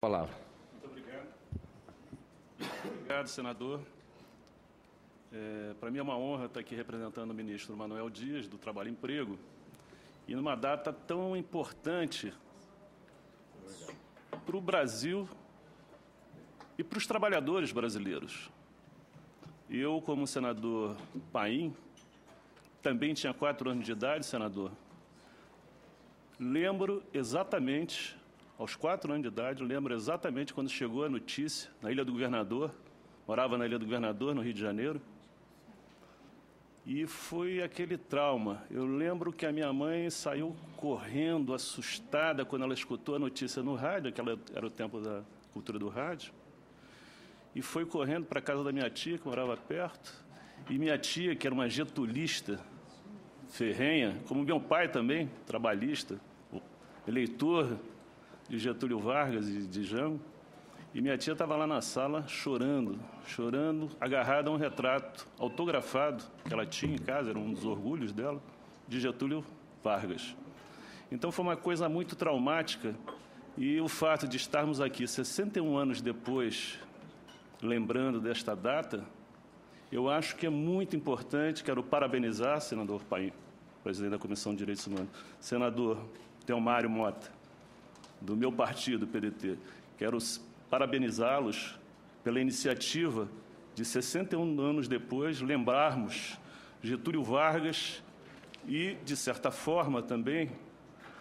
Palavra. Muito obrigado. Obrigado, senador. Para mim é uma honra estar aqui representando o ministro Manoel Dias, do Trabalho e Emprego, e numa data tão importante para o Brasil e para os trabalhadores brasileiros. Eu, como senador Paim, também tinha 4 anos de idade, senador. Lembro exatamente, aos 4 anos de idade, lembro exatamente quando chegou a notícia na Ilha do Governador, morava na Ilha do Governador, no Rio de Janeiro, e foi aquele trauma. Eu lembro que a minha mãe saiu correndo, assustada, quando ela escutou a notícia no rádio, que era o tempo da cultura do rádio, e foi correndo para a casa da minha tia, que morava perto, e minha tia, que era uma getulista ferrenha, como meu pai também, trabalhista, eleitor de Getúlio Vargas e de Jango, e minha tia estava lá na sala chorando, agarrada a um retrato autografado que ela tinha em casa, era um dos orgulhos dela, de Getúlio Vargas. Então foi uma coisa muito traumática, e o fato de estarmos aqui 61 anos depois, lembrando desta data, eu acho que é muito importante. Quero parabenizar, senador Paim, presidente da Comissão de Direitos Humanos, senador Theomário Mota, do meu partido, PDT. Quero parabenizá-los pela iniciativa de 61 anos depois lembrarmos Getúlio Vargas e, de certa forma, também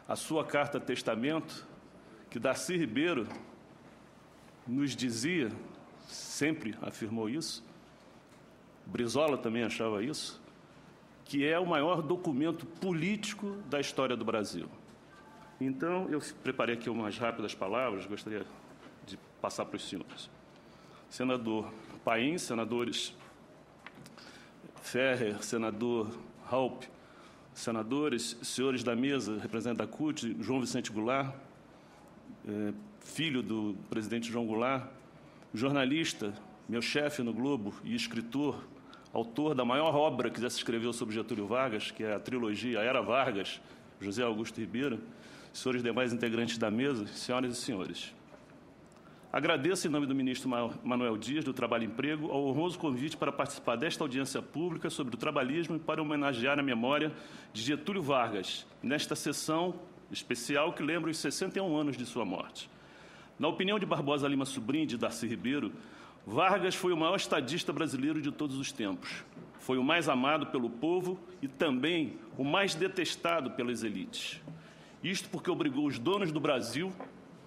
a sua carta-testamento, que Darcy Ribeiro nos dizia, sempre afirmou isso, Brizola também achava isso, que é o maior documento político da história do Brasil. Então, eu preparei aqui umas rápidas palavras, gostaria de passar para os senhores. Senador Paim, senadores Ferrer, senador Raup, senadores, senhores da mesa, representante da CUT, João Vicente Goulart, filho do presidente João Goulart, jornalista, meu chefe no Globo e escritor, autor da maior obra que já se escreveu sobre Getúlio Vargas, que é a trilogia A Era Vargas, José Augusto Ribeiro, senhores demais integrantes da mesa, senhoras e senhores. Agradeço, em nome do ministro Manoel Dias, do Trabalho e Emprego, ao honroso convite para participar desta audiência pública sobre o trabalhismo e para homenagear a memória de Getúlio Vargas, nesta sessão especial que lembra os 61 anos de sua morte. Na opinião de Barbosa Lima Sobrinho e de Darcy Ribeiro, Vargas foi o maior estadista brasileiro de todos os tempos. Foi o mais amado pelo povo e também o mais detestado pelas elites. Isto porque obrigou os donos do Brasil,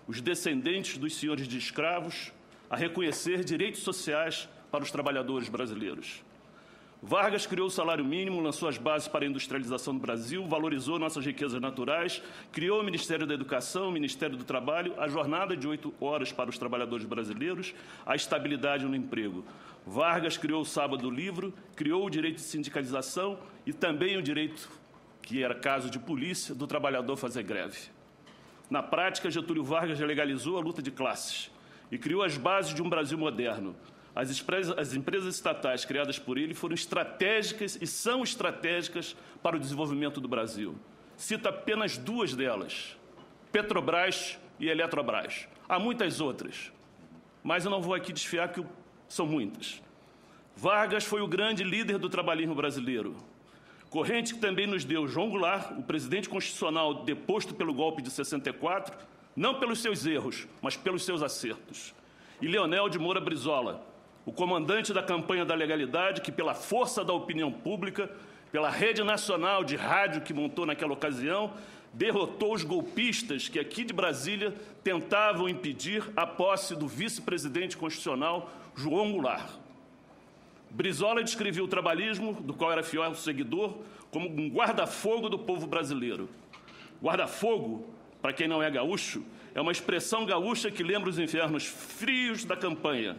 os descendentes dos senhores de escravos, a reconhecer direitos sociais para os trabalhadores brasileiros. Vargas criou o salário mínimo, lançou as bases para a industrialização do Brasil, valorizou nossas riquezas naturais, criou o Ministério da Educação, o Ministério do Trabalho, a jornada de 8 horas para os trabalhadores brasileiros, a estabilidade no emprego. Vargas criou o Sábado Livre, criou o direito de sindicalização e também o direito, que era caso de polícia, do trabalhador fazer greve. Na prática, Getúlio Vargas legalizou a luta de classes e criou as bases de um Brasil moderno. As empresas estatais criadas por ele foram estratégicas e são estratégicas para o desenvolvimento do Brasil. Cito apenas 2 delas, Petrobras e Eletrobras. Há muitas outras, mas eu não vou aqui desfiar que são muitas. Vargas foi o grande líder do trabalhismo brasileiro, corrente que também nos deu João Goulart, o presidente constitucional deposto pelo golpe de 64, não pelos seus erros, mas pelos seus acertos, e Leonel de Moura Brizola, o comandante da campanha da legalidade, que pela força da opinião pública, pela rede nacional de rádio que montou naquela ocasião, derrotou os golpistas que aqui de Brasília tentavam impedir a posse do vice-presidente constitucional João Goulart. Brizola descreveu o trabalhismo, do qual era fiel seguidor, como um guarda-fogo do povo brasileiro. Guarda-fogo, para quem não é gaúcho, é uma expressão gaúcha que lembra os invernos frios da campanha,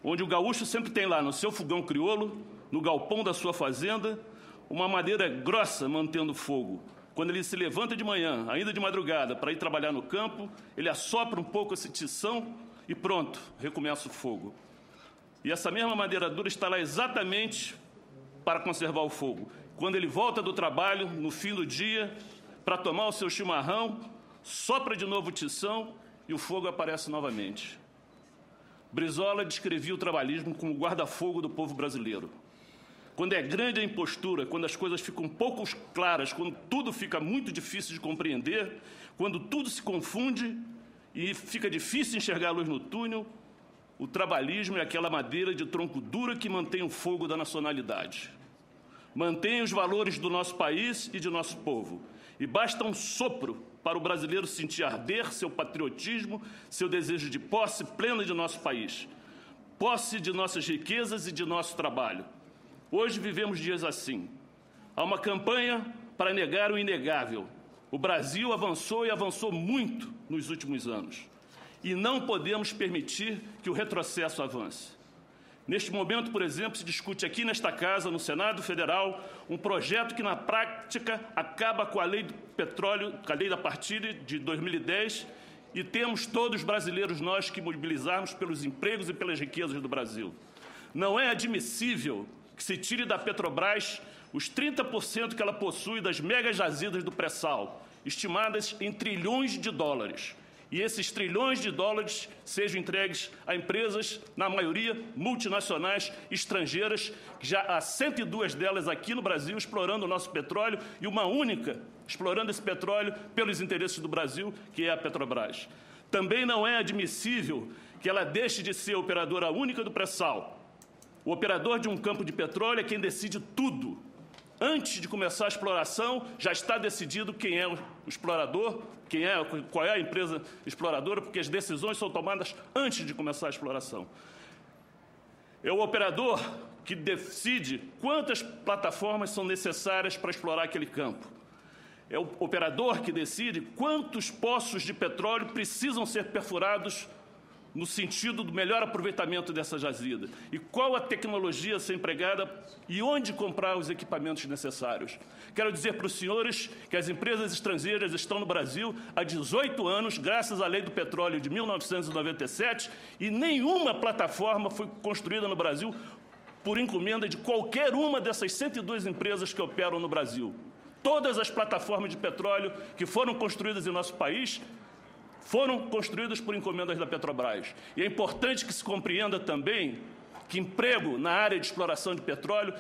onde o gaúcho sempre tem lá no seu fogão crioulo, no galpão da sua fazenda, uma madeira grossa mantendo fogo. Quando ele se levanta de manhã, ainda de madrugada, para ir trabalhar no campo, ele assopra um pouco esse tição e pronto, recomeça o fogo. E essa mesma madeira dura está lá exatamente para conservar o fogo. Quando ele volta do trabalho, no fim do dia, para tomar o seu chimarrão, sopra de novo o tição e o fogo aparece novamente. Brizola descrevia o trabalhismo como o guarda-fogo do povo brasileiro. Quando é grande a impostura, quando as coisas ficam pouco claras, quando tudo fica muito difícil de compreender, quando tudo se confunde e fica difícil enxergar a luz no túnel, o trabalhismo é aquela madeira de tronco duro que mantém o fogo da nacionalidade. Mantém os valores do nosso país e de nosso povo. E basta um sopro para o brasileiro sentir arder seu patriotismo, seu desejo de posse plena de nosso país, posse de nossas riquezas e de nosso trabalho. Hoje vivemos dias assim. Há uma campanha para negar o inegável. O Brasil avançou e avançou muito nos últimos anos. E não podemos permitir que o retrocesso avance. Neste momento, por exemplo, se discute aqui nesta casa, no Senado Federal, um projeto que, na prática, acaba com a lei do petróleo, com a lei da partilha de 2010, e temos todos brasileiros nós que mobilizarmos pelos empregos e pelas riquezas do Brasil. Não é admissível que se tire da Petrobras os 30% que ela possui das megas jazidas do pré-sal, estimadas em trilhões de dólares. E esses trilhões de dólares sejam entregues a empresas, na maioria, multinacionais estrangeiras, que já há 102 delas aqui no Brasil explorando o nosso petróleo e uma única explorando esse petróleo pelos interesses do Brasil, que é a Petrobras. Também não é admissível que ela deixe de ser operadora única do pré-sal. O operador de um campo de petróleo é quem decide tudo. Antes de começar a exploração, já está decidido quem é o explorador, qual é a empresa exploradora, porque as decisões são tomadas antes de começar a exploração. É o operador que decide quantas plataformas são necessárias para explorar aquele campo. É o operador que decide quantos poços de petróleo precisam ser perfurados no sentido do melhor aproveitamento dessa jazida. E qual a tecnologia a ser empregada e onde comprar os equipamentos necessários. Quero dizer para os senhores que as empresas estrangeiras estão no Brasil há 18 anos, graças à Lei do Petróleo de 1997, e nenhuma plataforma foi construída no Brasil por encomenda de qualquer uma dessas 102 empresas que operam no Brasil. Todas as plataformas de petróleo que foram construídas em nosso país foram construídas por encomendas da Petrobras. E é importante que se compreenda também que emprego na área de exploração de petróleo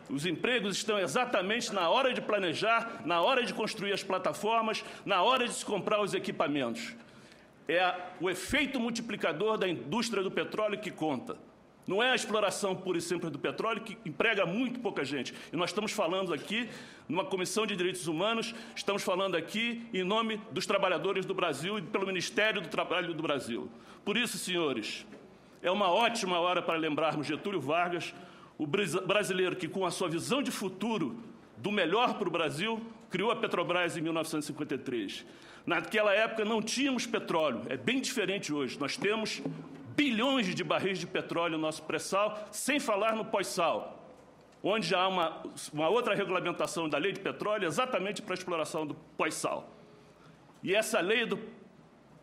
os empregos estão exatamente na hora de planejar, na hora de construir as plataformas, na hora de se comprar os equipamentos. É o efeito multiplicador da indústria do petróleo que conta. Não é a exploração pura e simples do petróleo, que emprega muito pouca gente. E nós estamos falando aqui, numa Comissão de Direitos Humanos, estamos falando aqui em nome dos trabalhadores do Brasil e pelo Ministério do Trabalho do Brasil. Por isso, senhores, é uma ótima hora para lembrarmos Getúlio Vargas, o brasileiro que, com a sua visão de futuro do melhor para o Brasil, criou a Petrobras em 1953. Naquela época não tínhamos petróleo, é bem diferente hoje. Nós temos bilhões de barris de petróleo no nosso pré-sal, sem falar no pós-sal, onde já há uma outra regulamentação da lei de petróleo exatamente para a exploração do pós-sal. E essa lei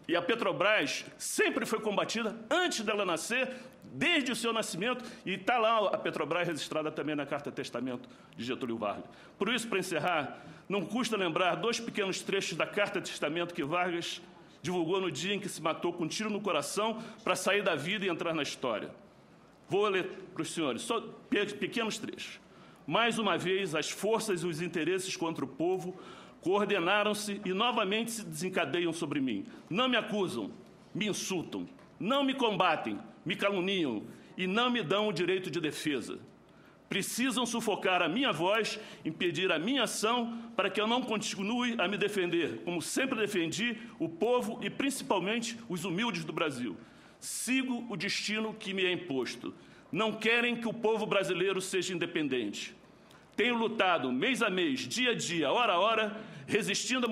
e a Petrobras sempre foi combatida antes dela nascer, desde o seu nascimento, e está lá a Petrobras registrada também na Carta Testamento de Getúlio Vargas. Por isso, para encerrar, não custa lembrar 2 pequenos trechos da Carta Testamento que Vargas divulgou no dia em que se matou com um tiro no coração para sair da vida e entrar na história. Vou ler para os senhores, só pequenos trechos. Mais uma vez, as forças e os interesses contra o povo coordenaram-se e novamente se desencadeiam sobre mim. Não me acusam, me insultam. Não me combatem, me caluniam e não me dão o direito de defesa. Precisam sufocar a minha voz, impedir a minha ação, para que eu não continue a me defender, como sempre defendi, o povo e principalmente os humildes do Brasil. Sigo o destino que me é imposto. Não querem que o povo brasileiro seja independente. Tenho lutado mês a mês, dia a dia, hora a hora, resistindo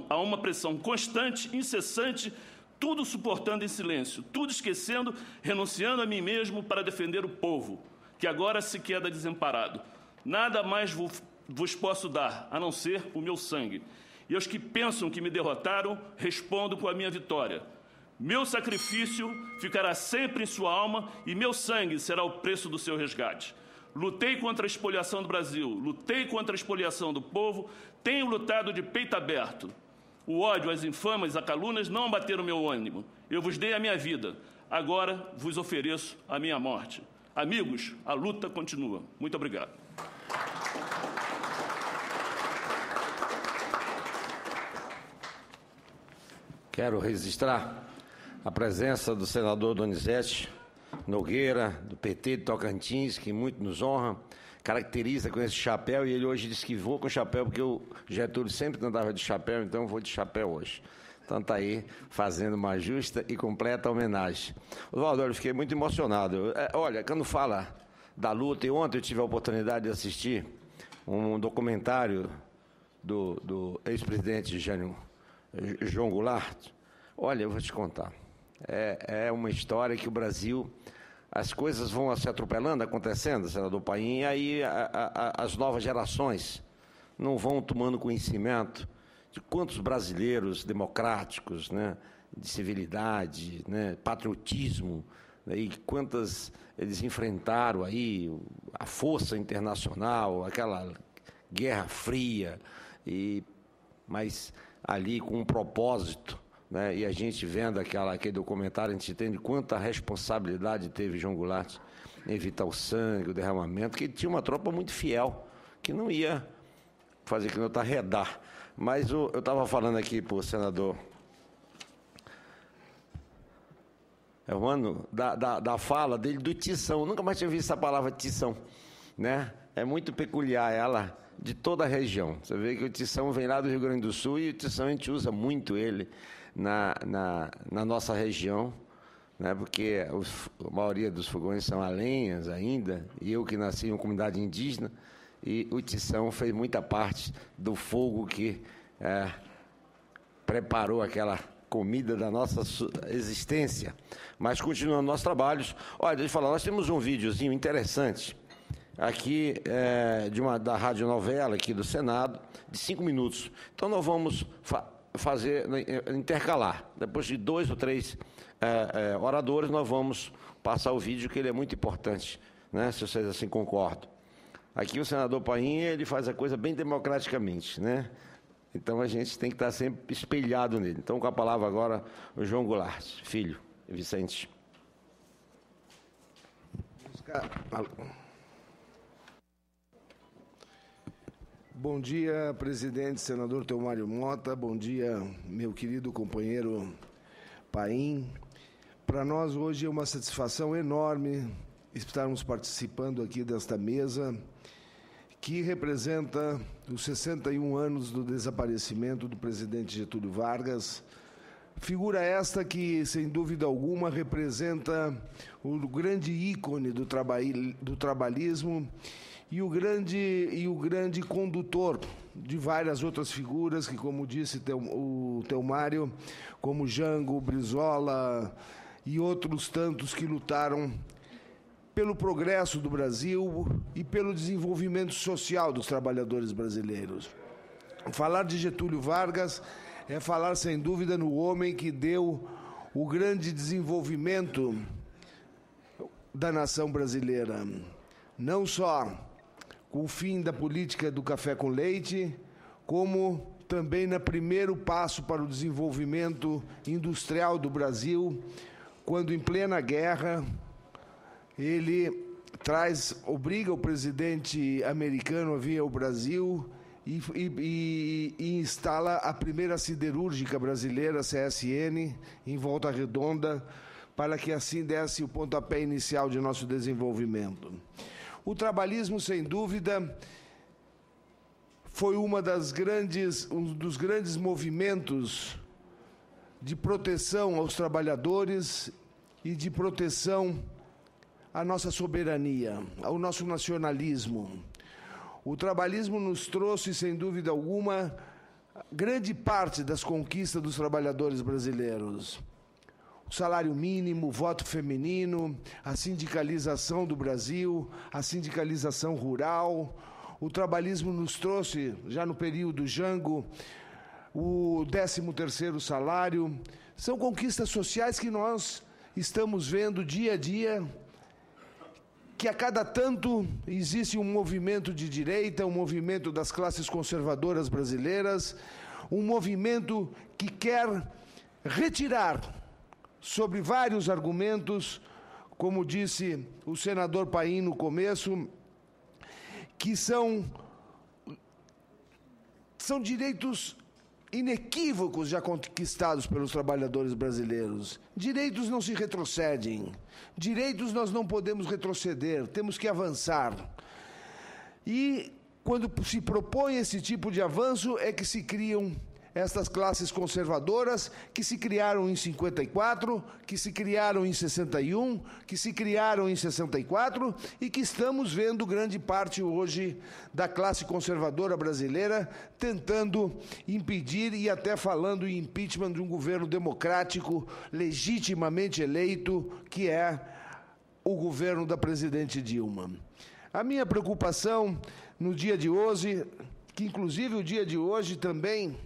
a uma pressão constante, incessante, tudo suportando em silêncio, tudo esquecendo, renunciando a mim mesmo para defender o povo, que agora se queda desamparado. Nada mais vos posso dar, a não ser o meu sangue. E aos que pensam que me derrotaram, respondo com a minha vitória. Meu sacrifício ficará sempre em sua alma e meu sangue será o preço do seu resgate. Lutei contra a expoliação do Brasil, lutei contra a expoliação do povo, tenho lutado de peito aberto. O ódio, as infamas, as calúnias não abateram meu ânimo. Eu vos dei a minha vida. Agora vos ofereço a minha morte. Amigos, a luta continua. Muito obrigado. Quero registrar a presença do senador Donizete Nogueira, do PT de Tocantins, que muito nos honra, caracteriza com esse chapéu, e ele hoje disse que vou com chapéu, porque o Getúlio sempre andava de chapéu, então eu vou de chapéu hoje. Então está aí fazendo uma justa e completa homenagem. Oswaldo, eu fiquei muito emocionado. Olha, quando fala da luta, e ontem eu tive a oportunidade de assistir um documentário do ex-presidente João Goulart. Olha, eu vou te contar. É uma história que o Brasil, as coisas vão se atropelando, acontecendo, senador Paim, e aí as novas gerações não vão tomando conhecimento de quantos brasileiros democráticos, né, de civilidade, né, patriotismo, né, e quantas eles enfrentaram aí a força internacional, aquela Guerra Fria, mas ali com um propósito, né? E a gente vendo aquele documentário, a gente entende quanta responsabilidade teve João Goulart em evitar o sangue, o derramamento, que ele tinha uma tropa muito fiel, que não ia fazer que não está arredar. Mas eu estava falando aqui para o senador Mano, da fala dele do tição. Eu nunca mais tinha visto essa palavra tição, né? É muito peculiar ela, de toda a região. Você vê que o tição vem lá do Rio Grande do Sul, e o tição a gente usa muito ele na nossa região, né? Porque a maioria dos fogões são a lenhas ainda, e eu que nasci em uma comunidade indígena, e o tição fez muita parte do fogo que preparou aquela comida da nossa existência. Mas continuando nossos trabalhos, olha, deixa eu falar, nós temos um videozinho interessante aqui da radionovela aqui do Senado, de 5 minutos. Então nós vamos intercalar. Depois de 2 ou 3 oradores, nós vamos passar o vídeo, que ele é muito importante, né, se vocês assim concordam. Aqui o senador Paim, ele faz a coisa bem democraticamente, né? Então a gente tem que estar sempre espelhado nele. Então, com a palavra agora, o João Goulart, filho, Vicente. Bom dia, presidente, senador Teomário Mota. Bom dia, meu querido companheiro Paim. Para nós, hoje, é uma satisfação enorme estarmos participando aqui desta mesa, que representa os 61 anos do desaparecimento do presidente Getúlio Vargas. Figura esta que, sem dúvida alguma, representa o grande ícone do trabalhismo e o grande condutor de várias outras figuras que, como disse o Teomário, como Jango, Brizola e outros tantos que lutaram pelo progresso do Brasil e pelo desenvolvimento social dos trabalhadores brasileiros. Falar de Getúlio Vargas é falar, sem dúvida, no homem que deu o grande desenvolvimento da nação brasileira. Não só com o fim da política do café com leite, como também no primeiro passo para o desenvolvimento industrial do Brasil, quando, em plena guerra, ele obriga o presidente americano a vir ao Brasil e instala a primeira siderúrgica brasileira, CSN, em Volta Redonda, para que assim desse o pontapé inicial de nosso desenvolvimento. O trabalhismo, sem dúvida, foi um dos grandes movimentos de proteção aos trabalhadores e de proteção à nossa soberania, ao nosso nacionalismo. O trabalhismo nos trouxe, sem dúvida alguma, grande parte das conquistas dos trabalhadores brasileiros. O salário mínimo, o voto feminino, a sindicalização do Brasil, a sindicalização rural. O trabalhismo nos trouxe, já no período Jango, o 13º salário. São conquistas sociais que nós estamos vendo dia a dia, que a cada tanto existe um movimento de direita, um movimento das classes conservadoras brasileiras, um movimento que quer retirar, sobre vários argumentos, como disse o senador Paim no começo, que são direitos inequívocos já conquistados pelos trabalhadores brasileiros. Direitos não se retrocedem. Direitos nós não podemos retroceder, temos que avançar. E quando se propõe esse tipo de avanço é que se criam estas classes conservadoras que se criaram em 54, que se criaram em 61, que se criaram em 64 e que estamos vendo grande parte hoje da classe conservadora brasileira tentando impedir e até falando em impeachment de um governo democrático legitimamente eleito, que é o governo da presidente Dilma. A minha preocupação no dia de hoje, que inclusive o dia de hoje também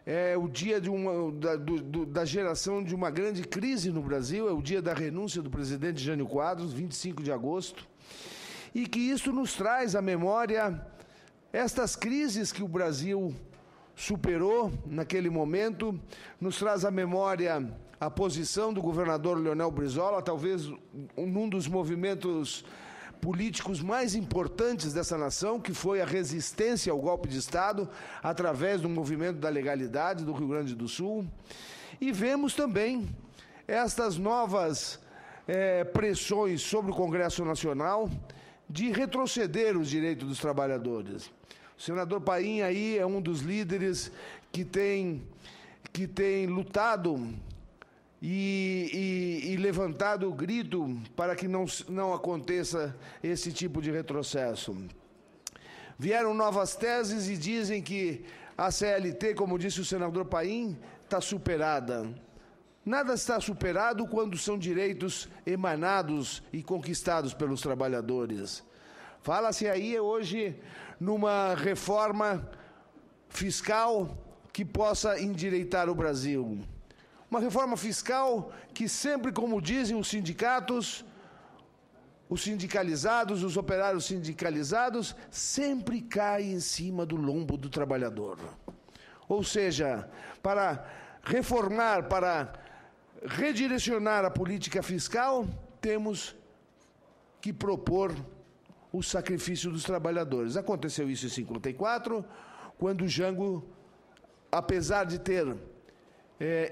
é o dia da geração de uma grande crise no Brasil, é o dia da renúncia do presidente Jânio Quadros, 25 de agosto, e que isso nos traz à memória estas crises que o Brasil superou naquele momento, nos traz à memória a posição do governador Leonel Brizola, talvez um dos movimentos políticos mais importantes dessa nação, que foi a resistência ao golpe de Estado, através do movimento da legalidade do Rio Grande do Sul. E vemos também estas novas pressões sobre o Congresso Nacional de retroceder os direitos dos trabalhadores. O senador Paim aí é um dos líderes que tem lutado e levantado o grito para que não aconteça esse tipo de retrocesso. Vieram novas teses e dizem que a CLT, como disse o senador Paim, está superada. Nada está superado quando são direitos emanados e conquistados pelos trabalhadores. Fala-se aí hoje numa reforma fiscal que possa endireitar o Brasil. Uma reforma fiscal que sempre, como dizem os sindicatos, os sindicalizados, os operários sindicalizados, sempre cai em cima do lombo do trabalhador. Ou seja, para reformar, para redirecionar a política fiscal, temos que propor o sacrifício dos trabalhadores. Aconteceu isso em 54, quando o Jango, apesar de ter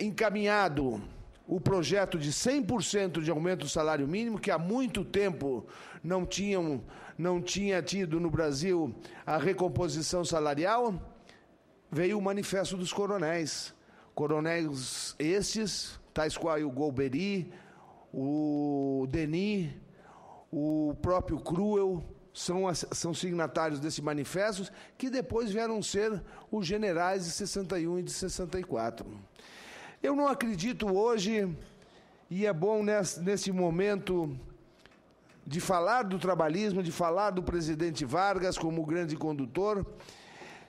encaminhado o projeto de 100% de aumento do salário mínimo, que há muito tempo não tinha tido no Brasil a recomposição salarial, veio o manifesto dos coronéis. Coronéis estes, tais qual o Golbery, o Denis, o próprio Cruel, são signatários desse manifesto, que depois vieram ser os generais de 61 e de 64. Eu não acredito hoje, e é bom nesse momento de falar do trabalhismo, de falar do presidente Vargas como grande condutor,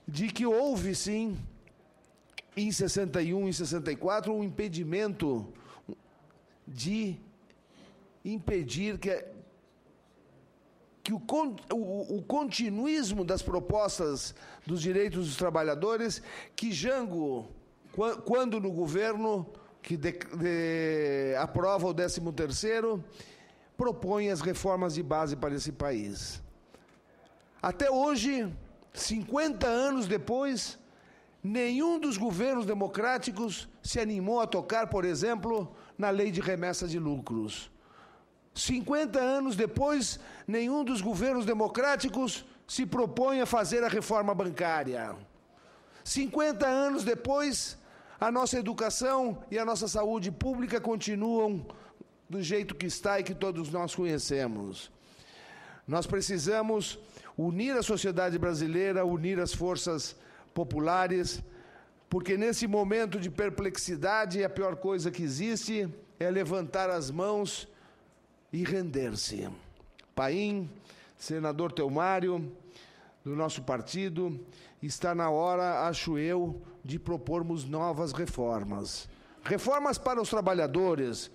de que houve sim, em 61 e 64, um impedimento de impedir que o continuismo das propostas dos direitos dos trabalhadores, que Jango, quando no governo, que aprova o 13º, propõe as reformas de base para esse país. Até hoje, 50 anos depois, nenhum dos governos democráticos se animou a tocar, por exemplo, na lei de remessa de lucros. 50 anos depois, nenhum dos governos democráticos se propõe a fazer a reforma bancária. 50 anos depois, a nossa educação e a nossa saúde pública continuam do jeito que está e que todos nós conhecemos. Nós precisamos unir a sociedade brasileira, unir as forças populares, porque nesse momento de perplexidade, a pior coisa que existe é levantar as mãos e render-se. Paim, senador Telmário, do nosso partido, está na hora, acho eu, de propormos novas reformas. Reformas para os trabalhadores,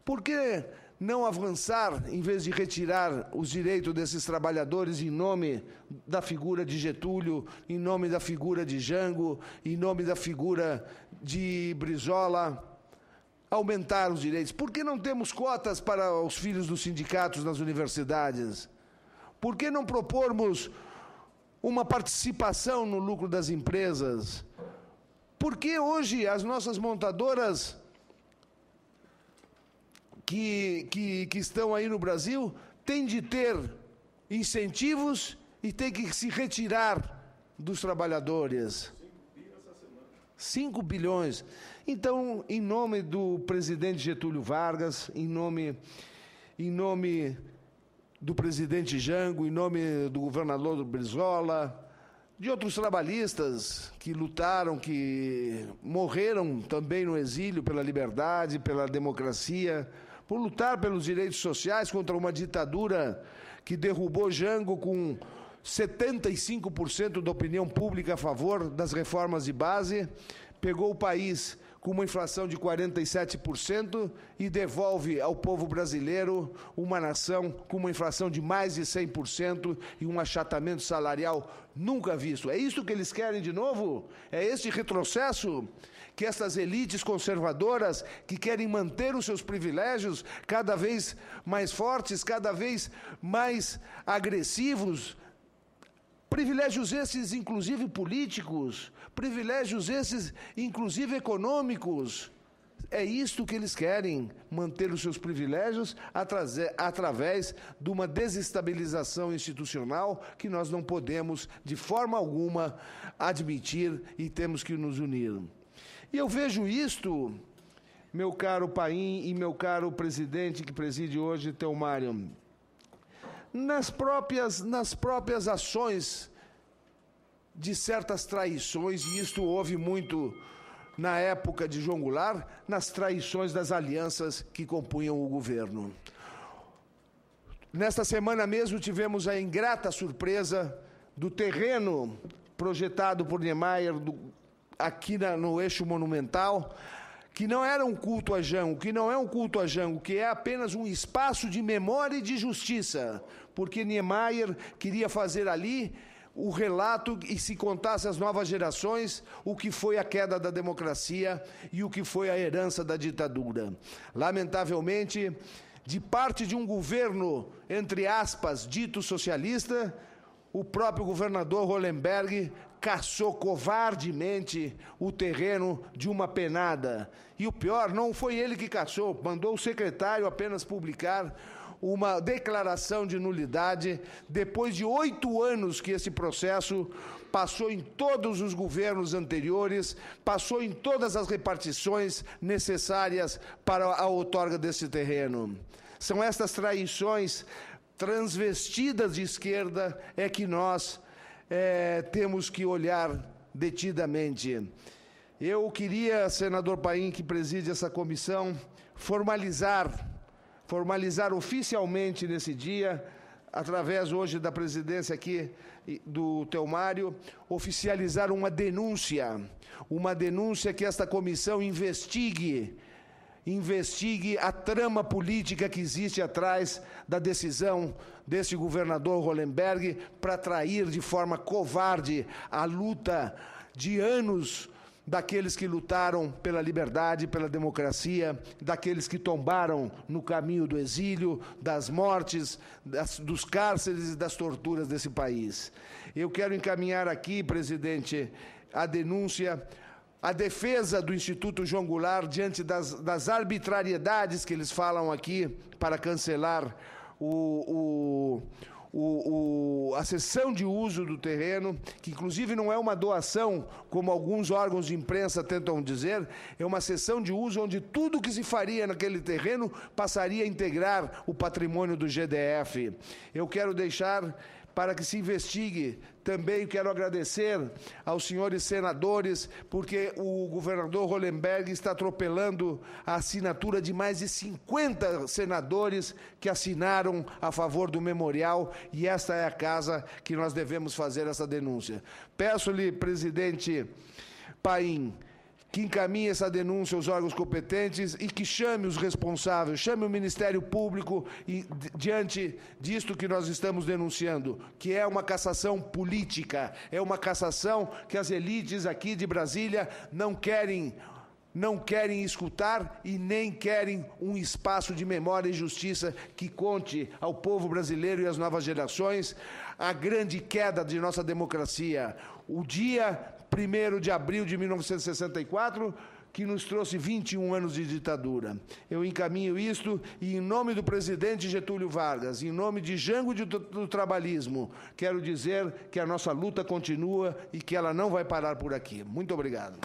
porque não avançar, em vez de retirar os direitos desses trabalhadores em nome da figura de Getúlio, em nome da figura de Jango, em nome da figura de Brizola, aumentar os direitos? Por que não temos cotas para os filhos dos sindicatos nas universidades? Por que não propormos uma participação no lucro das empresas? Por que hoje as nossas montadoras que estão aí no Brasil têm de ter incentivos e têm que se retirar dos trabalhadores? 5 bilhões. Então, em nome do presidente Getúlio Vargas, em nome do presidente Jango, em nome do governador Brizola, de outros trabalhistas que lutaram, que morreram também no exílio pela liberdade, pela democracia, por lutar pelos direitos sociais contra uma ditadura que derrubou Jango com 75% da opinião pública a favor das reformas de base, pegou o país com uma inflação de 47% e devolve ao povo brasileiro uma nação com uma inflação de mais de 100% e um achatamento salarial nunca visto. É isso que eles querem de novo? É esse retrocesso que essas elites conservadoras que querem manter os seus privilégios cada vez mais fortes, cada vez mais agressivos, privilégios esses, inclusive políticos, privilégios esses, inclusive econômicos. É isto que eles querem, manter os seus privilégios através de uma desestabilização institucional que nós não podemos, de forma alguma, admitir e temos que nos unir. E eu vejo isto, meu caro Paim e meu caro presidente que preside hoje, Theomário, nas próprias ações de certas traições, e isto houve muito na época de João Goulart, nas traições das alianças que compunham o governo. Nesta semana mesmo tivemos a ingrata surpresa do terreno projetado por Niemeyer aqui no eixo monumental, que não era um culto a Jango, que não é um culto a Jango, que é apenas um espaço de memória e de justiça, porque Niemeyer queria fazer ali o relato e se contasse às novas gerações o que foi a queda da democracia e o que foi a herança da ditadura. Lamentavelmente, de parte de um governo, entre aspas, dito socialista, o próprio governador Hollenberg caçou covardemente o terreno de uma penada. E o pior, não foi ele que caçou, mandou o secretário apenas publicar uma declaração de nulidade, depois de 8 anos que esse processo passou em todos os governos anteriores, passou em todas as repartições necessárias para a outorga desse terreno. São estas traições transvestidas de esquerda é que nós temos que olhar detidamente. Eu queria, senador Paim, que preside essa comissão, formalizar oficialmente nesse dia, através hoje da presidência aqui do Theomário, oficializar uma denúncia que esta comissão investigue a trama política que existe atrás da decisão desse governador Hollenberg para trair de forma covarde a luta de anos daqueles que lutaram pela liberdade, pela democracia, daqueles que tombaram no caminho do exílio, das mortes, dos cárceres e das torturas desse país. Eu quero encaminhar aqui, presidente, a denúncia, a defesa do Instituto João Goulart diante das arbitrariedades que eles falam aqui para cancelar a cessão de uso do terreno, que inclusive não é uma doação, como alguns órgãos de imprensa tentam dizer, é uma cessão de uso onde tudo que se faria naquele terreno passaria a integrar o patrimônio do GDF. Eu quero deixar para que se investigue. Também quero agradecer aos senhores senadores, porque o governador Hollenberg está atropelando a assinatura de mais de 50 senadores que assinaram a favor do memorial, e esta é a casa que nós devemos fazer essa denúncia. Peço-lhe, presidente Paim, que encaminhe essa denúncia aos órgãos competentes e que chame os responsáveis, chame o Ministério Público diante disto que nós estamos denunciando, que é uma cassação política, é uma cassação que as elites aqui de Brasília não querem escutar e nem querem um espaço de memória e justiça que conte ao povo brasileiro e às novas gerações a grande queda de nossa democracia. O dia 1º de abril de 1964, que nos trouxe 21 anos de ditadura. Eu encaminho isto e, em nome do presidente Getúlio Vargas, em nome de Jango e do trabalhismo, quero dizer que a nossa luta continua e que ela não vai parar por aqui. Muito obrigado.